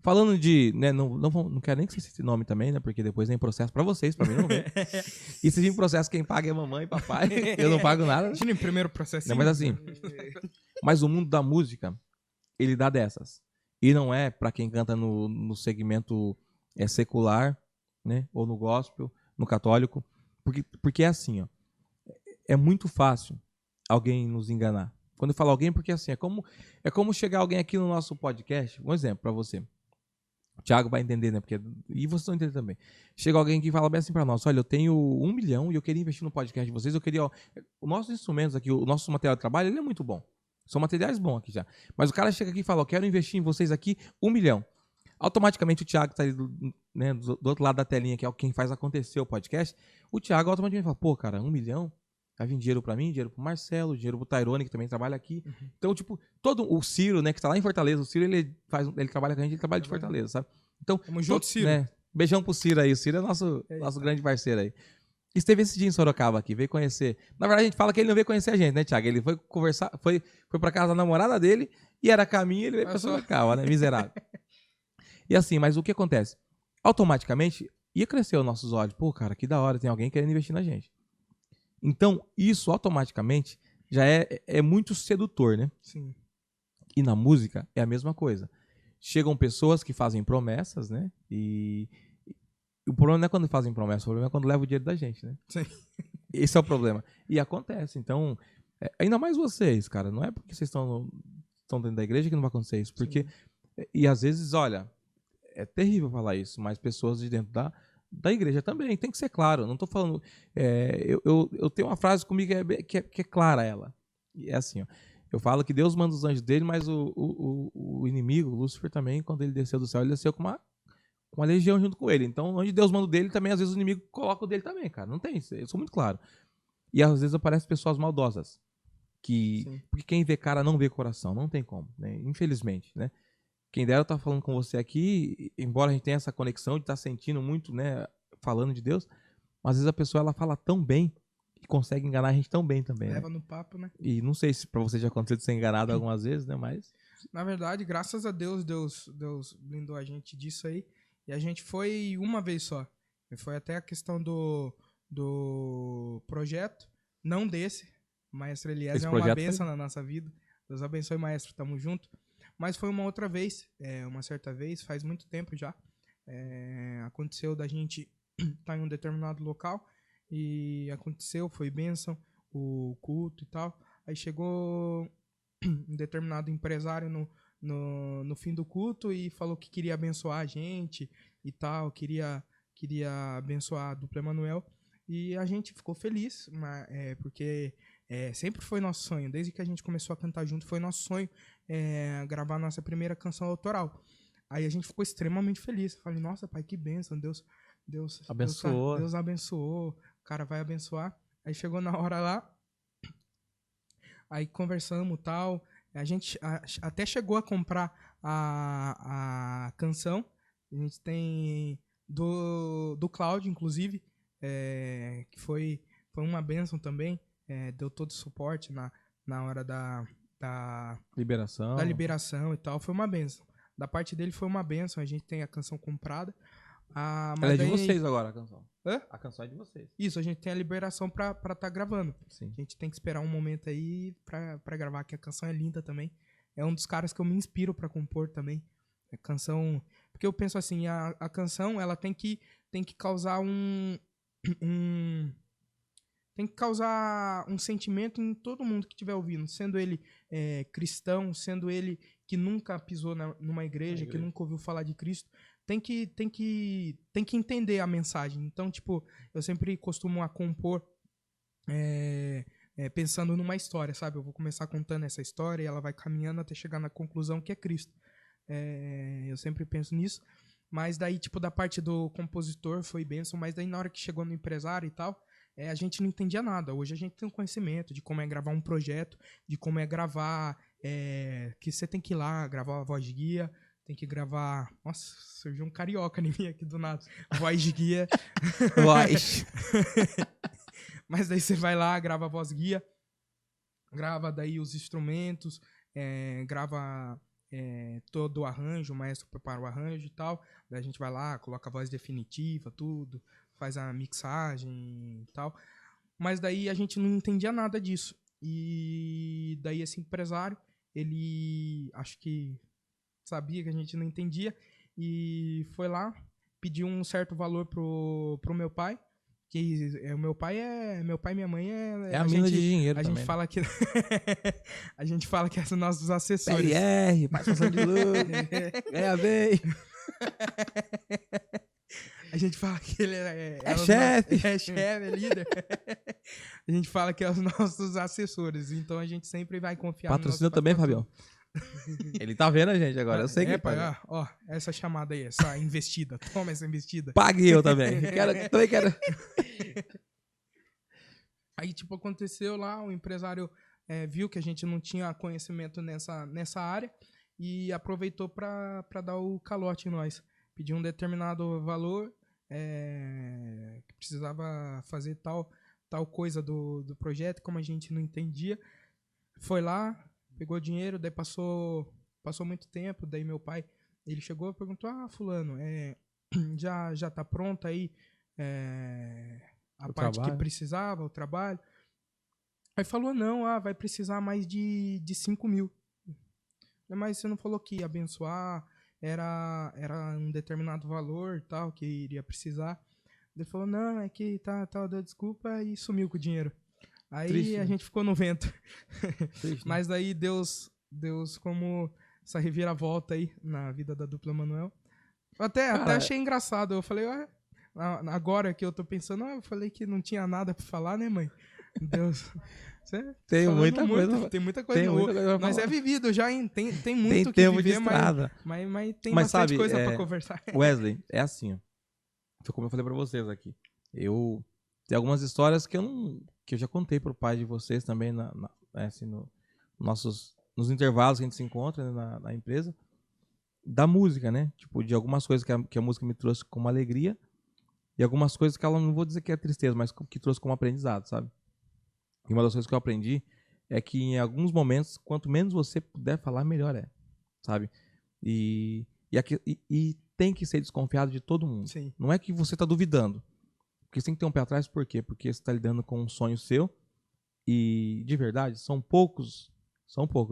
Falando de, né, não quero nem que você cite nome também, né, porque depois vem processo pra vocês, pra mim não vem. E se vir processo, quem paga é mamãe e papai, eu não pago nada. Imagina em primeiro processo. Não, mas assim, mas o mundo da música, ele dá dessas. E não é pra quem canta no segmento secular, né, ou no gospel, no católico, porque é assim, ó, é muito fácil alguém nos enganar. Quando eu falo alguém, porque assim, é como chegar alguém aqui no nosso podcast, um exemplo pra você. O Thiago vai entender, né? E vocês vão entender também. Chega alguém que fala bem assim pra nós: olha, eu tenho 1 milhão e eu queria investir no podcast de vocês. Eu queria. Ó, os nossos instrumentos aqui, o nosso material de trabalho, ele é muito bom. São materiais bons aqui já. Mas o cara chega aqui e fala: eu quero investir em vocês aqui 1 milhão. Automaticamente o Thiago tá ali do outro lado da telinha, que é quem faz acontecer o podcast. O Thiago automaticamente fala: pô, cara, 1 milhão? Vai vir dinheiro pra mim, dinheiro pro Marcelo, dinheiro pro Tairone, que também trabalha aqui. Uhum. Então, tipo, todo o Ciro, né, que tá lá em Fortaleza, o Ciro, ele trabalha com a gente, ele trabalha de Fortaleza, sabe? Então, tamo junto, Ciro. Né, beijão pro Ciro aí, o Ciro é nosso grande parceiro aí. Esteve esse dia em Sorocaba aqui, veio conhecer. Na verdade, a gente fala que ele não veio conhecer a gente, né, Thiago? Ele foi conversar, foi pra casa da namorada dele, e era caminho, ele veio pra Sorocaba, né, miserável. E assim, mas o que acontece? Automaticamente, ia crescer os nossos olhos. Pô, cara, que da hora, tem alguém querendo investir na gente. Então, isso automaticamente já é muito sedutor, né? Sim. E na música é a mesma coisa. Chegam pessoas que fazem promessas, né? E o problema não é quando fazem promessas, o problema é quando levam o dinheiro da gente, né? Sim. Esse é o problema. E acontece. Então, ainda mais vocês, cara. Não é porque vocês estão dentro da igreja que não vai acontecer isso. Porque, e às vezes, olha, é terrível falar isso, mas pessoas de dentro da igreja também, tem que ser claro. Não estou falando. Eu tenho uma frase comigo que é clara ela. E é assim, ó. Eu falo que Deus manda os anjos dele, mas o inimigo, Lúcifer, também, quando ele desceu do céu, ele desceu com uma legião junto com ele. Então, onde Deus manda o dele, também, às vezes, o inimigo coloca o dele também, cara. Não tem isso. Eu sou muito claro. E às vezes aparecem pessoas maldosas. Porque quem vê cara não vê coração. Não tem como, né? Infelizmente, né? Quem dera eu estar falando com você aqui, embora a gente tenha essa conexão de estar sentindo muito, né, falando de Deus, mas às vezes a pessoa ela fala tão bem que consegue enganar a gente tão bem também. Leva no papo, né? E não sei se pra você já aconteceu de ser enganado algumas vezes, né, mas... Na verdade, graças a Deus, Deus blindou a gente disso aí. E a gente foi uma vez só. E foi até a questão do projeto, não desse. Maestro Elias é uma bênção na nossa vida. Deus abençoe, maestro, tamo junto. Mas foi uma outra vez, uma certa vez, faz muito tempo já. Aconteceu da gente estar em um determinado local e aconteceu, foi bênção, o culto e tal. Aí chegou um determinado empresário no fim do culto e falou que queria abençoar a gente e tal, queria abençoar a dupla Emanuel. E a gente ficou feliz, porque sempre foi nosso sonho, desde que a gente começou a cantar junto, foi nosso sonho gravar nossa primeira canção autoral. Aí a gente ficou extremamente feliz. Falei, nossa, pai, que bênção, Deus abençoou. Deus abençoou, o cara vai abençoar. Aí chegou na hora lá, aí conversamos e tal, a gente até chegou a comprar a canção, a gente tem do Cláudio, inclusive, que foi uma bênção também, deu todo o suporte na hora da liberação e tal, foi uma bênção. Da parte dele foi uma bênção, a gente tem a canção comprada. Mas ela é de vocês agora, a canção. Hã? A canção é de vocês. Isso, a gente tem a liberação pra tá gravando. Sim. A gente tem que esperar um momento aí pra gravar, que a canção é linda também. É um dos caras que eu me inspiro pra compor também. A canção... Porque eu penso assim, a canção, ela tem que causar tem que causar um sentimento em todo mundo que estiver ouvindo, sendo ele cristão, sendo ele que nunca pisou numa igreja, que nunca ouviu falar de Cristo, tem que entender a mensagem. Então, tipo, eu sempre costumo a compor pensando numa história, sabe? Eu vou começar contando essa história e ela vai caminhando até chegar na conclusão que é Cristo. Eu sempre penso nisso, mas daí, tipo, da parte do compositor foi bênção, mas daí na hora que chegou no empresário e tal, a gente não entendia nada. Hoje a gente tem um conhecimento de como é gravar um projeto, de como é gravar, que você tem que ir lá, gravar a voz de guia, tem que gravar... Nossa, surgiu um carioca em mim aqui do nada. Voz de guia. Voz. Mas daí você vai lá, grava a voz guia, grava daí os instrumentos, grava todo o arranjo, o maestro prepara o arranjo e tal, daí a gente vai lá, coloca a voz definitiva, tudo, faz a mixagem e tal, mas daí a gente não entendia nada disso, e daí esse empresário, ele acho que sabia que a gente não entendia, e foi lá, pediu um certo valor pro meu pai, que meu pai e minha mãe É a mina de dinheiro a também. gente fala que a gente fala que são nossos assessores. PLR, participação de lucro, ganha bem. A gente fala que ele É chefe. É chefe, é líder. A gente fala que é os nossos assessores, então a gente sempre vai confiar Patrocina também, Fabião. Ele tá vendo a gente agora, eu sei que pai, ó, essa chamada aí, essa investida. Toma essa investida. Pague eu também. Também quero. Aí, tipo, aconteceu lá, o empresário viu que a gente não tinha conhecimento nessa área e aproveitou para dar o calote em nós. Pediu um determinado valor, que precisava fazer tal coisa do projeto, como a gente não entendia. Foi lá, pegou dinheiro, daí passou muito tempo, daí meu pai, ele chegou e perguntou, fulano, já tá pronto aí a O parte trabalho? que precisava, o trabalho? Aí falou, não, vai precisar mais de 5 mil. Mas você não falou que ia abençoar, era um determinado valor tal, que iria precisar. Ele falou, não, é que deu desculpa e sumiu com o dinheiro. Aí Triste, a né? gente ficou no vento. Triste, né? Mas daí Deus, como essa reviravolta aí na vida da dupla Manuel. Até achei engraçado. Eu falei, agora que eu tô pensando, eu falei que não tinha nada pra falar, né, mãe? Deus. Tem muita coisa. coisa. Tem muita coisa. Pra Nós falar. vivido já, tem muito Tem que tempo viver, de estrada. mas tem Mas bastante sabe, coisa pra conversar. Wesley, é assim, ó. Foi como eu falei pra vocês aqui. Tem algumas histórias que eu já contei pro pai de vocês também assim, nos intervalos que a gente se encontra, né, na empresa, da música, né? Tipo, de algumas coisas que a música me trouxe como alegria e algumas coisas que ela, não vou dizer que é tristeza, mas que trouxe como aprendizado, sabe? E uma das coisas que eu aprendi é que em alguns momentos, quanto menos você puder falar, melhor é, sabe? E tem que ser desconfiado de todo mundo. Sim. Não é que você está duvidando. Porque você tem que ter um pé atrás, por quê? Porque você está lidando com um sonho seu e, de verdade, são poucos,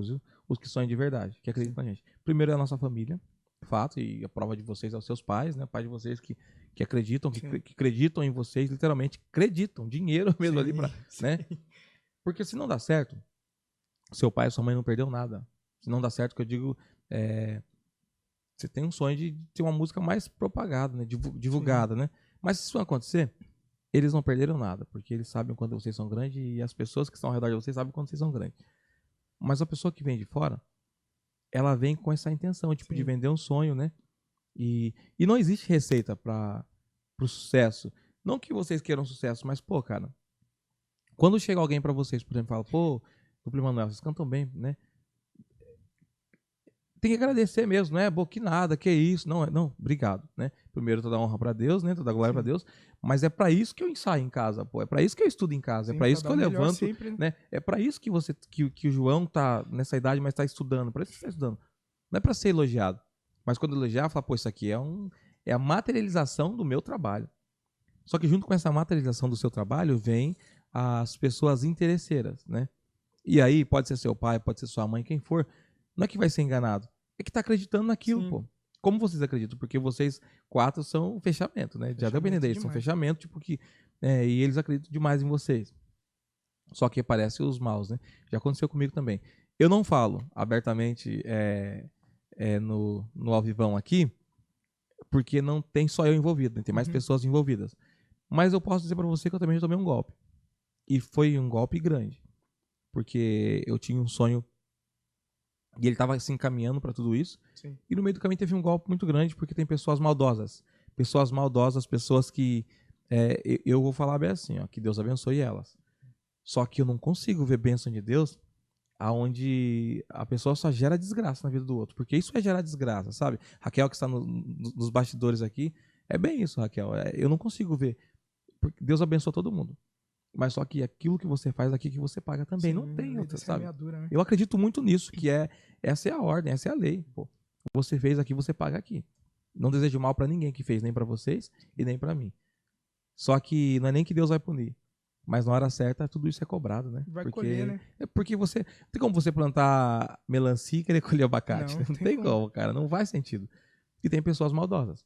viu? Os que sonham de verdade, que acreditam na gente. Primeiro é a nossa família, fato, e a prova de vocês é os seus pais, né? Pai de vocês que acreditam, que acreditam em vocês, literalmente acreditam, dinheiro mesmo ali pra, né? Porque se não dá certo, seu pai e sua mãe não perdeu nada. Se não dá certo, que eu digo, você tem um sonho de ter uma música mais propagada, né? Divulgada, né? Mas se isso não acontecer, eles não perderam nada, porque eles sabem quando vocês são grandes e as pessoas que estão ao redor de vocês sabem quando vocês são grandes. Mas a pessoa que vem de fora, ela vem com essa intenção, tipo, de vender um sonho, né? E não existe receita pro sucesso. Não que vocês queiram sucesso, mas, pô, cara, quando chega alguém pra vocês, por exemplo, fala, pô, Duplo Manuel, vocês cantam bem, né? Tem que agradecer mesmo, não é? Pô, que nada, que isso, não, obrigado, né? Primeiro toda a honra pra Deus, né? Toda a glória pra Deus, mas é pra isso que eu ensaio em casa, pô, é pra isso que eu estudo em casa, é pra isso que eu levanto, sempre, né? É pra isso que que o João tá nessa idade, mas tá estudando, pra isso que você tá estudando. Não é pra ser elogiado, mas quando elogiar, fala, pô, isso aqui é a materialização do meu trabalho. Só que junto com essa materialização do seu trabalho, vem as pessoas interesseiras, né? E aí, pode ser seu pai, pode ser sua mãe, quem for, não é que vai ser enganado, é que tá acreditando naquilo, pô. Como vocês acreditam? Porque vocês 4 são um fechamento, né? Já deu pra entender, são um fechamento, tipo que... e eles acreditam demais em vocês. Só que aparecem os maus, né? Já aconteceu comigo também. Eu não falo abertamente no ao vivão aqui, porque não tem só eu envolvido, né? Tem mais pessoas envolvidas. Mas eu posso dizer pra você que eu também já tomei um golpe. E foi um golpe grande. Porque eu tinha um sonho e ele estava se encaminhando para tudo isso. Sim. E no meio do caminho teve um golpe muito grande, porque tem pessoas maldosas. Pessoas que... eu vou falar bem assim, ó, que Deus abençoe elas. Só que eu não consigo ver bênção de Deus aonde a pessoa só gera desgraça na vida do outro. Porque isso é gerar desgraça, sabe? Raquel, que está nos bastidores aqui, é bem isso, Raquel. Eu não consigo ver. Porque Deus abençoa todo mundo. Mas só que aquilo que você faz aqui que você paga também. Sim, Não tem outra, sabe? semeadura, né? Eu acredito muito nisso, que essa é a ordem, essa é a lei. Pô. Você fez aqui, você paga aqui. Não desejo mal pra ninguém que fez, nem pra vocês e nem pra mim. Só que não é nem que Deus vai punir. Mas na hora certa, tudo isso é cobrado, né? Vai colher, né? Porque você... Não tem como você plantar melancia e querer colher abacate. Não, Não tem como, cara. Não faz sentido. E tem pessoas maldosas.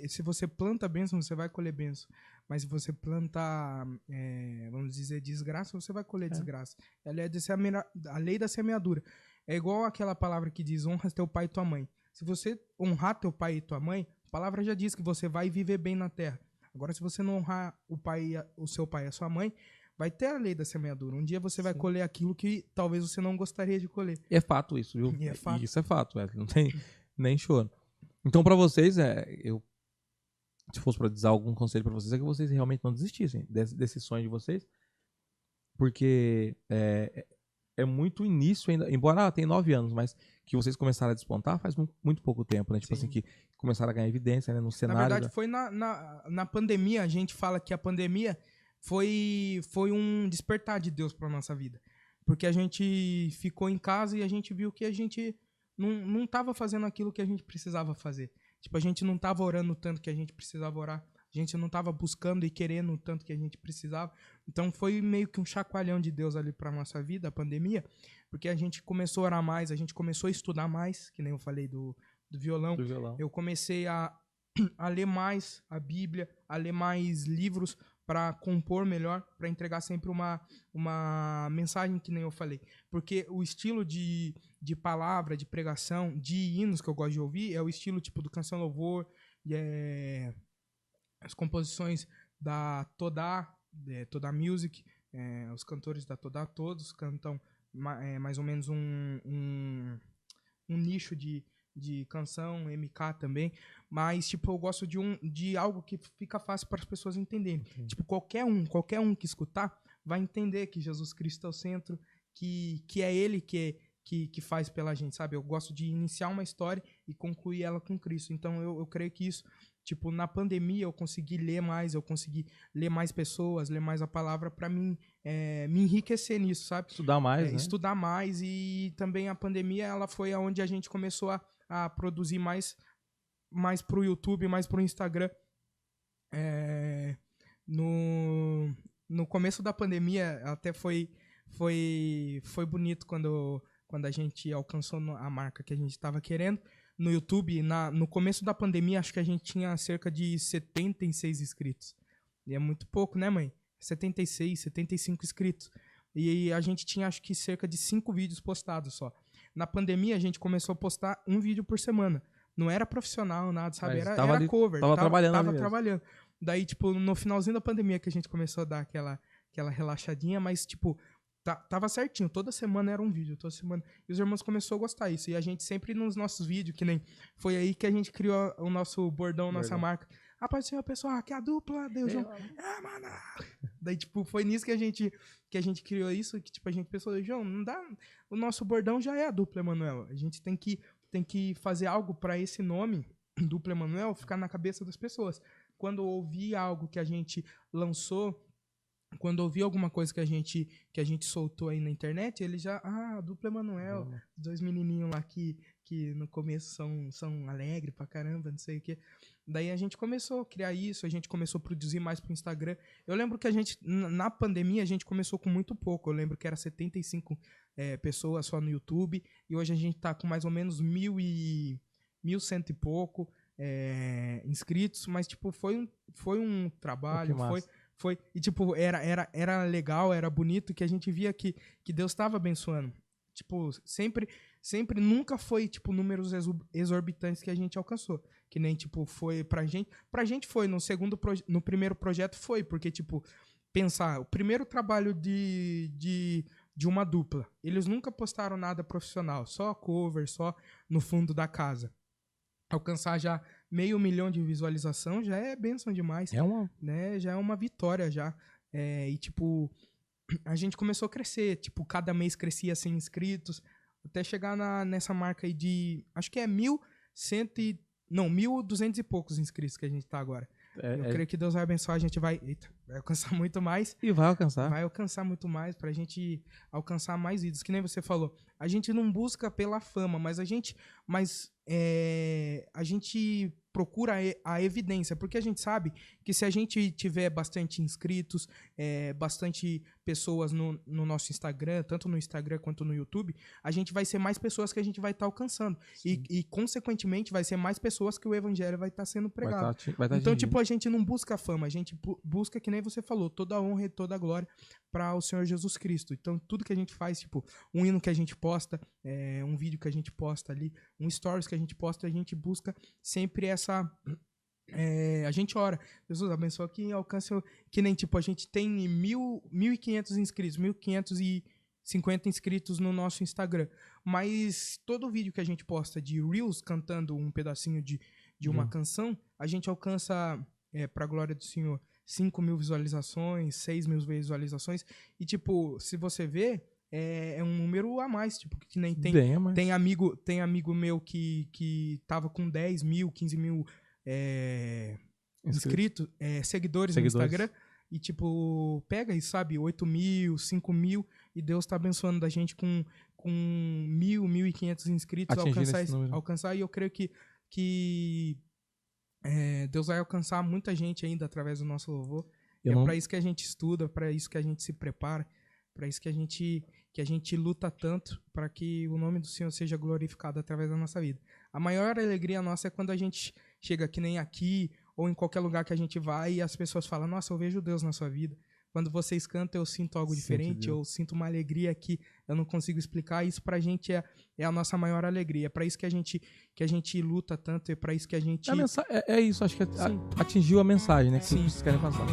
Se você planta bênção, você vai colher bênção. Mas se você plantar, vamos dizer, desgraça, você vai colher desgraça. A lei da semeadura. É igual aquela palavra que diz, honra teu pai e tua mãe. Se você honrar teu pai e tua mãe, a palavra já diz que você vai viver bem na terra. Agora, se você não honrar o seu pai e a sua mãe, vai ter a lei da semeadura. Um dia você vai colher aquilo que talvez você não gostaria de colher. É fato isso, viu? E é fato. Isso é fato, não tem nem choro. Então, pra vocês, se fosse pra dizer algum conselho pra vocês, é que vocês realmente não desistissem desse sonho de vocês, porque é muito início ainda, embora tenha 9 anos, mas que vocês começaram a despontar faz muito pouco tempo, né? Tipo assim, que começaram a ganhar evidência, né, no cenário. Na verdade, foi na pandemia, a gente fala que a pandemia foi um despertar de Deus pra nossa vida. Porque a gente ficou em casa e a gente viu que a gente não tava fazendo aquilo que a gente precisava fazer. Tipo, a gente não tava orando o tanto que a gente precisava orar. A gente não tava buscando e querendo o tanto que a gente precisava. Então foi meio que um chacoalhão de Deus ali pra nossa vida, a pandemia, porque a gente começou a orar mais, a gente começou a estudar mais, que nem eu falei do violão. Eu comecei a ler mais a Bíblia, a ler mais livros para compor melhor, para entregar sempre uma mensagem, que nem eu falei. Porque o estilo de palavra, de pregação, de hinos que eu gosto de ouvir é o estilo tipo do Canção Louvor, as composições da Todá Music, os cantores da Todá, todos cantam mais ou menos um nicho de canção, MK também, mas tipo, eu gosto de algo que fica fácil para as pessoas entenderem. Tipo, qualquer um que escutar vai entender que Jesus Cristo é o centro, que é Ele que faz pela gente, sabe? Eu gosto de iniciar uma história e concluir ela com Cristo. Então eu creio que isso, tipo, na pandemia eu consegui ler mais, eu consegui ler mais pessoas, ler mais a palavra para mim me enriquecer nisso, sabe? Estudar mais, né? Estudar mais, e também a pandemia ela foi onde a gente começou a produzir mais pro YouTube, mais pro Instagram. No começo da pandemia até foi bonito quando a gente alcançou a marca que a gente estava querendo. No YouTube, no começo da pandemia, acho que a gente tinha cerca de 76 inscritos. E é muito pouco, né, mãe? 76, 75 inscritos. E a gente tinha, acho que, cerca de 5 vídeos postados só. Na pandemia, a gente começou a postar 1 vídeo por semana. Não era profissional, nada, sabe? Era cover. Tava trabalhando. Daí, tipo, no finalzinho da pandemia que a gente começou a dar aquela relaxadinha, mas, tipo, tava certinho. Toda semana era um vídeo, toda semana. E os irmãos começaram a gostar disso. E a gente sempre nos nossos vídeos, que nem... Foi aí que a gente criou o nosso bordão, nossa marca. Apareceu a pessoa, que é a dupla, Deus, João. Mano. Daí, tipo, foi nisso que a gente criou isso, que, tipo, a gente pensou, João, não dá... O nosso bordão já é a dupla Emanuel. A gente tem que fazer algo pra esse nome, dupla Emanuel, ficar na cabeça das pessoas. Quando ouvir algo que a gente lançou, quando ouvir alguma coisa que a gente soltou aí na internet, ele já... dupla Emanuel, 2 menininhos lá que no começo são alegres pra caramba, não sei o quê. Daí a gente começou a criar isso, a gente começou a produzir mais pro Instagram. Eu lembro que a gente, na pandemia, a gente começou com muito pouco. Eu lembro que era 75 pessoas só no YouTube, e hoje a gente tá com mais ou menos 1.100 e pouco inscritos, mas, tipo, foi um trabalho, e, tipo, era legal, era bonito, que a gente via que Deus estava abençoando. Tipo, sempre, nunca foi, tipo, números exorbitantes que a gente alcançou. Que nem, tipo, foi pra gente. Pra gente foi, no primeiro projeto foi, porque, tipo, pensar, o primeiro trabalho de uma dupla, eles nunca postaram nada profissional, só cover, só no fundo da casa. Alcançar já 500 mil de visualização já é bênção demais. Né? Já é uma vitória já. E, tipo, a gente começou a crescer. Tipo, cada mês crescia 100 inscritos, até chegar nessa marca aí de... Acho que é 1.200 e poucos inscritos que a gente tá agora. Eu creio que Deus vai abençoar, a gente vai vai alcançar muito mais. E vai alcançar. Vai alcançar muito mais pra gente alcançar mais vidas. Que nem você falou. A gente não busca pela fama, mas a gente procura a evidência. Porque a gente sabe que se a gente tiver bastante inscritos, bastante pessoas no nosso Instagram, tanto no Instagram quanto no YouTube, a gente vai ser mais pessoas que a gente vai estar alcançando. E, consequentemente, vai ser mais pessoas que o evangelho vai estar sendo pregado. Então, tipo, a gente não busca fama, a gente busca, que nem você falou, toda a honra e toda a glória para o Senhor Jesus Cristo. Então, tudo que a gente faz, tipo, um hino que a gente posta, um vídeo que a gente posta ali, um stories que a gente posta, a gente busca sempre essa... a gente ora, Jesus abençoa que alcance, que nem, tipo, a gente tem 1.500 inscritos, 1.550 inscritos no nosso Instagram, mas todo vídeo que a gente posta de Reels cantando um pedacinho de uma canção, a gente alcança, pra glória do Senhor, 5.000 visualizações, 6.000 visualizações, e tipo, se você ver, é um número a mais, tipo, que nem tem amigo meu que tava com 10.000, 15.000 inscritos, seguidores no Instagram, e tipo, pega e sabe, 8.000, 5.000, e Deus tá abençoando da gente com 1.000, 1.500 inscritos, alcançar, e eu creio que Deus vai alcançar muita gente ainda através do nosso louvor. Para isso que a gente estuda, para isso que a gente se prepara, para isso que a gente luta tanto para que o nome do Senhor seja glorificado através da nossa vida. A maior alegria nossa é quando a gente chega que nem aqui ou em qualquer lugar que a gente vai e as pessoas falam, nossa, eu vejo Deus na sua vida. Quando vocês cantam, eu sinto algo diferente, eu sinto uma alegria que eu não consigo explicar. Isso pra gente é a nossa maior alegria. É pra isso que a gente luta tanto, é pra isso que a gente... É isso, acho que atingiu a mensagem, né? Que vocês querem passar.